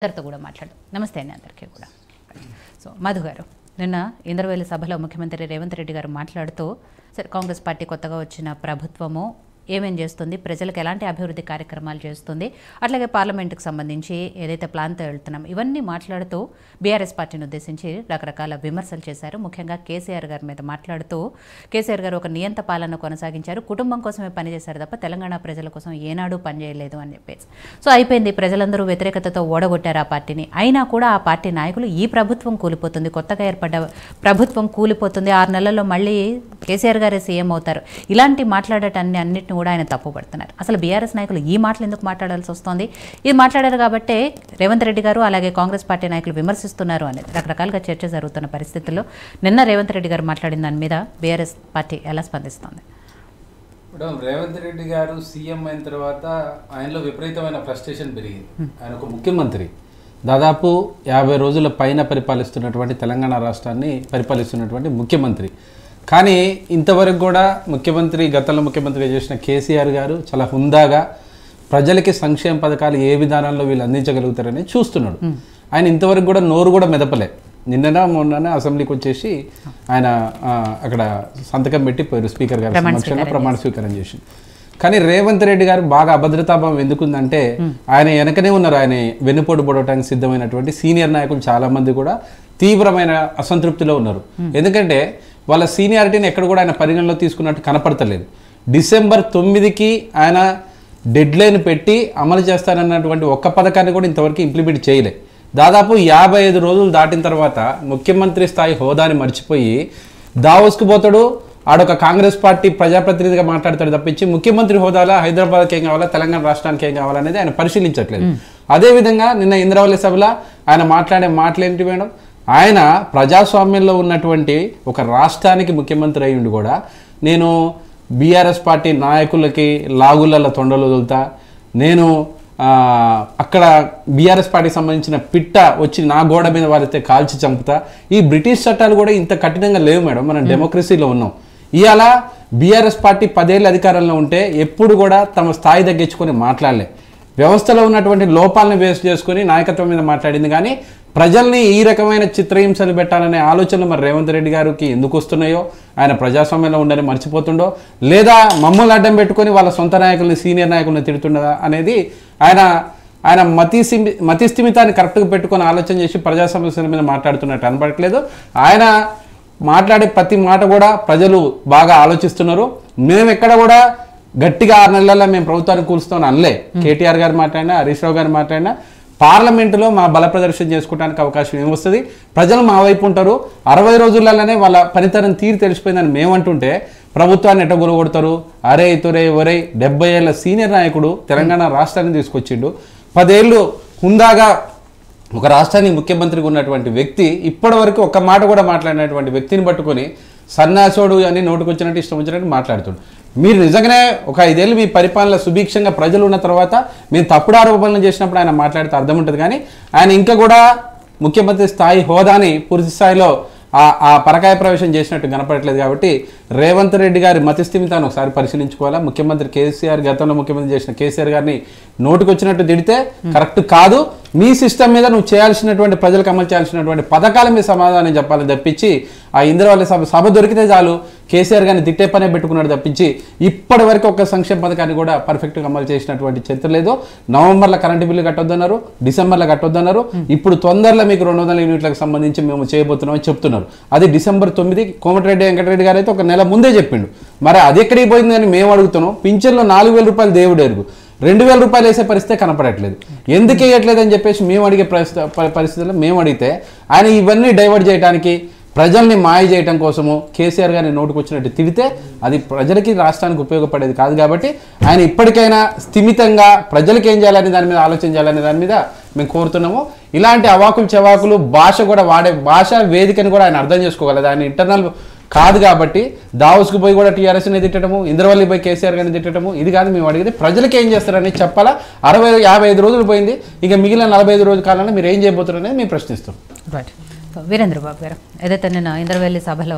అందరితో కూడా మాట్లాడు. నమస్తే అండి అందరికీ కూడా. సో మధు గారు, నిన్న ఇంద్రవేలి సభలో ముఖ్యమంత్రి రేవంత్ రెడ్డి గారు మాట్లాడుతూ సరే కాంగ్రెస్ పార్టీ కొత్తగా వచ్చిన ప్రభుత్వము ఏమేం చేస్తుంది, ప్రజలకు ఎలాంటి అభివృద్ధి కార్యక్రమాలు చేస్తుంది, అట్లాగే పార్లమెంటుకు సంబంధించి ఏదైతే ప్లాన్తో వెళ్తున్నాం ఇవన్నీ మాట్లాడుతూ బీఆర్ఎస్ పార్టీని ఉద్దేశించి రకరకాల విమర్శలు చేశారు. ముఖ్యంగా కేసీఆర్ గారి మీద మాట్లాడుతూ కేసీఆర్ గారు ఒక నియంత పాలన కొనసాగించారు, కుటుంబం కోసమే పనిచేశారు తప్ప తెలంగాణ ప్రజల కోసం ఏనాడు పనిచేయలేదు అని చెప్పేసి. సో అయిపోయింది, ప్రజలందరూ వ్యతిరేకతతో ఓడగొట్టారు ఆ పార్టీని. అయినా కూడా ఆ పార్టీ నాయకులు ఈ ప్రభుత్వం కూలిపోతుంది, కొత్తగా ఏర్పడ్డ ప్రభుత్వం కూలిపోతుంది, 6 నెలల్లో మళ్ళీ కేసీఆర్ గారే సీఎం అవుతారు, ఇలాంటి మాట్లాడటాన్ని అన్నింటిని కూడా ఆయన తప్పుపడుతున్నారు. అసలు బీఆర్ఎస్ నాయకులు ఈ మాటలు ఎందుకు మాట్లాడాల్సి వస్తుంది? ఇది మాట్లాడారు కాబట్టే రేవంత్ రెడ్డి గారు అలాగే కాంగ్రెస్ పార్టీ నాయకులు విమర్శిస్తున్నారు అనేది రకరకాలుగా చర్చ జరుగుతున్న పరిస్థితుల్లో నిన్న రేవంత్ రెడ్డి గారు మాట్లాడిన దాని మీద బీఆర్ఎస్ పార్టీ ఎలా స్పందిస్తుంది? ఇప్పుడు రేవంత్ రెడ్డి గారు సీఎం అయిన తర్వాత ఆయనలో విపరీతమైన ఫ్రస్ట్రేషన్ పెరిగింది. ఆయన ఒక ముఖ్యమంత్రి, దాదాపు 50 రోజుల పైన పరిపాలిస్తున్నటువంటి తెలంగాణ రాష్ట్రాన్ని పరిపాలిస్తున్నటువంటి ముఖ్యమంత్రి. కానీ ఇంతవరకు కూడా గతంలో ముఖ్యమంత్రిగా చేసిన కేసీఆర్ గారు చాలా హుందాగా ప్రజలకి సంక్షేమ పథకాలు ఏ విధానంలో వీళ్ళు అందించగలుగుతారని చూస్తున్నాడు. ఆయన ఇంతవరకు కూడా నోరు కూడా మెదపలే. మొన్ననే అసెంబ్లీకి వచ్చేసి ఆయన అక్కడ సంతకం పెట్టి పోయారు, స్పీకర్ గారి సమక్షంలో ప్రమాణ స్వీకారం చేసి. కానీ రేవంత్ రెడ్డి గారు బాగా అభద్రతాభావం ఎందుకుందంటే ఆయన వెనకనే ఉన్నారు, ఆయన వెన్నుపోటు పొడవటానికి సిద్ధమైనటువంటి సీనియర్ నాయకులు చాలా మంది కూడా తీవ్రమైన అసంతృప్తిలో ఉన్నారు. ఎందుకంటే వాళ్ళ సీనియారిటీని ఎక్కడ కూడా ఆయన పరిగణలో తీసుకున్నట్టు కనపడతలేదు. డిసెంబర్ 9కి ఆయన డెడ్ లైన్ పెట్టి అమలు చేస్తానన్నటువంటి ఒక్క పథకాన్ని కూడా ఇంతవరకు ఇంప్లిమెంట్ చేయలే. దాదాపు 55 రోజులు దాటిన తర్వాత ముఖ్యమంత్రి స్థాయి హోదాని మర్చిపోయి దావోస్కు పోతాడు, ఆడొక కాంగ్రెస్ పార్టీ ప్రజాప్రతినిధిగా మాట్లాడతాడు తప్పించి ముఖ్యమంత్రి హోదాలో హైదరాబాద్కి ఏం కావాలా, తెలంగాణ రాష్ట్రానికి ఏం కావాలనేది ఆయన పరిశీలించట్లేదు. అదేవిధంగా నిన్న ఇంద్రవల్లి సభలో ఆయన మాట్లాడే మాటలేంటి మేడం? ఆయన ప్రజాస్వామ్యంలో ఉన్నటువంటి ఒక రాష్ట్రానికి ముఖ్యమంత్రి అయ్యిండు కూడా నేను బీఆర్ఎస్ పార్టీ నాయకులకి లాగులలో తొండలు వదులుతా, నేను అక్కడ బీఆర్ఎస్ పార్టీకి సంబంధించిన పిట్ట వచ్చి నా గోడ మీద వారితే కాల్చి చంపుతా, ఈ బ్రిటిష్ చట్టాలు కూడా ఇంత కఠినంగా లేవు మేడం, మనం డెమోక్రసీలో ఉన్నాం. ఇవాళ బీఆర్ఎస్ పార్టీ 10 ఏళ్ళ అధికారంలో ఉంటే ఎప్పుడు కూడా తమ స్థాయి తగ్గించుకొని మాట్లాడలే, వ్యవస్థలో ఉన్నటువంటి లోపాలను బేస్ చేసుకుని నాయకత్వం మీద మాట్లాడింది. కానీ ప్రజల్ని ఈ రకమైన చిత్రహింసలు పెట్టాలనే ఆలోచనలు మరి రేవంత్ రెడ్డి గారికి ఎందుకు వస్తున్నాయో, ఆయన ప్రజాస్వామ్యంలో ఉండని మర్చిపోతుండో, లేదా మమ్మల్ని అడ్డం పెట్టుకొని వాళ్ళ సొంత నాయకుల్ని సీనియర్ నాయకుల్ని తిడుతుండదా అనేది ఆయన మతిస్థిమితాన్ని కరెక్ట్గా పెట్టుకొని ఆలోచన చేసి ప్రజా సమస్యల మీద మాట్లాడుతున్నట్టు అనపడట్లేదు. ఆయన మాట్లాడే ప్రతి మాట కూడా ప్రజలు బాగా ఆలోచిస్తున్నారు. మేము ఎక్కడ కూడా గట్టిగా 6 నెలల్లో మేము ప్రభుత్వాన్ని కూలుస్తామని అనలే. కేటీఆర్ గారు మాట్లాడినా, హరీష్ రావు గారు మాట్లాడినా పార్లమెంటులో మా బల ప్రదర్శన చేసుకోవడానికి అవకాశం ఏమొస్తుంది, ప్రజలు మా వైపు ఉంటారు, 60 రోజులలోనే వాళ్ళ పనితనం తీరు తెలిసిపోయిందని మేమంటుంటే ప్రభుత్వాన్ని ఎట్టగొలగొడతారు. అరే ఇతురే ఒరే 70 ఏళ్ళ సీనియర్ నాయకుడు తెలంగాణ రాష్ట్రాన్ని తీసుకొచ్చిండు, 10 ఏళ్ళు హుందాగా ఒక రాష్ట్రానికి ముఖ్యమంత్రిగా ఉన్నటువంటి వ్యక్తి ఇప్పటి వరకు ఒక్క మాట కూడా మాట్లాడినటువంటి వ్యక్తిని పట్టుకొని సన్నాసోడు అని నోటుకొచ్చినట్టు ఇష్టం వచ్చినట్టు మాట్లాడుతుండు. మీరు నిజంగానే ఒక 5 ఏళ్ళు మీ పరిపాలన సుభిక్షంగా ప్రజలు ఉన్న తర్వాత మేము తప్పుడు ఆరోపణలు చేసినప్పుడు ఆయన మాట్లాడితే అర్థం ఉంటుంది. కానీ ఆయన ఇంకా కూడా ముఖ్యమంత్రి స్థాయి హోదాని పూర్తి స్థాయిలో ఆ పరకాయ ప్రవేశం చేసినట్టు కనపడట్లేదు. కాబట్టి రేవంత్ రెడ్డి గారి మతిస్థిమితాన్ని ఒకసారి పరిశీలించుకోవాలా. ముఖ్యమంత్రి కేసీఆర్, గతంలో ముఖ్యమంత్రి చేసిన కేసీఆర్ గారిని నోటుకొచ్చినట్టు తిడితే కరెక్ట్ కాదు. మీ సిస్టమ్ మీద నువ్వు చేయాల్సినటువంటి, ప్రజలకు అమలు చేయాల్సినటువంటి పథకాల మీద సమాధానం చెప్పాలని తప్పించి ఆ ఇంద్రవల్లి సభ దొరికితే చాలు కేసీఆర్ గారిని తిట్టే పనే పెట్టుకున్నాడు తప్పించి ఇప్పటి వరకు ఒక్క సంక్షేమ పథకాన్ని కూడా పర్ఫెక్ట్గా అమలు చేసినటువంటి చరిత్ర లేదు. నవంబర్లో కరెంటు బిల్లు కట్టొద్దన్నారు, డిసెంబర్లో కట్టొద్దన్నారు, ఇప్పుడు తొందరలో మీకు 200 యూనిట్లకు సంబంధించి మేము చేయబోతున్నామని చెప్తున్నారు. అది డిసెంబర్ 9 కోమటిరెడ్డి వెంకటరెడ్డి గారు అయితే ఒక నెల ముందే చెప్పిండు. మరి అది ఎక్కడికి పోయింది అని మేము అడుగుతున్నాం. పింఛన్లో 4,000 రూపాయలు దేవుడు ఎరుగు, 2,000 రూపాయలు వేసే పరిస్థితే కనపడట్లేదు. ఎందుకు వేయట్లేదు అని చెప్పేసి మేము అడిగే పరిస్థితుల్లో మేము అడిగితే ఆయన ఇవన్నీ డైవర్ట్ చేయడానికి, ప్రజల్ని మాయ చేయడం కోసము కేసీఆర్ గారిని నోటుకొచ్చినట్టు తిడితే అది ప్రజలకి రాష్ట్రానికి ఉపయోగపడేది కాదు. కాబట్టి ఆయన ఇప్పటికైనా స్థిమితంగా ప్రజలకు ఏం చేయాలనే దాని మీద ఆలోచన చేయాలనే దాని మీద మేము కోరుతున్నాము. ఇలాంటి అవాకులు చెవాకులు భాష కూడా వాడే భాష వేదికని కూడా ఆయన అర్థం చేసుకోగలదు. ఆయన ఇంటర్నల్ కాదు కాబట్టి దావోస్కు పోయి కూడా టీఆర్ఎస్ని తిట్టడము, ఇంద్రవల్లి పోయి కేసీఆర్ గారిని తిట్టడము ఇది కాదు మేము అడిగితే. ప్రజలకు ఏం చేస్తారని చెప్పాలా. 55 రోజులు పోయింది, ఇక మిగిలిన 45 రోజుల కాలంలో మీరు ఏం చేయబోతున్నారు అనేది మేము ప్రశ్నిస్తాం. వీరేంద్ర బాబు గారు, ఏదైతే నిన్న ఇంద్రవేలి సభలో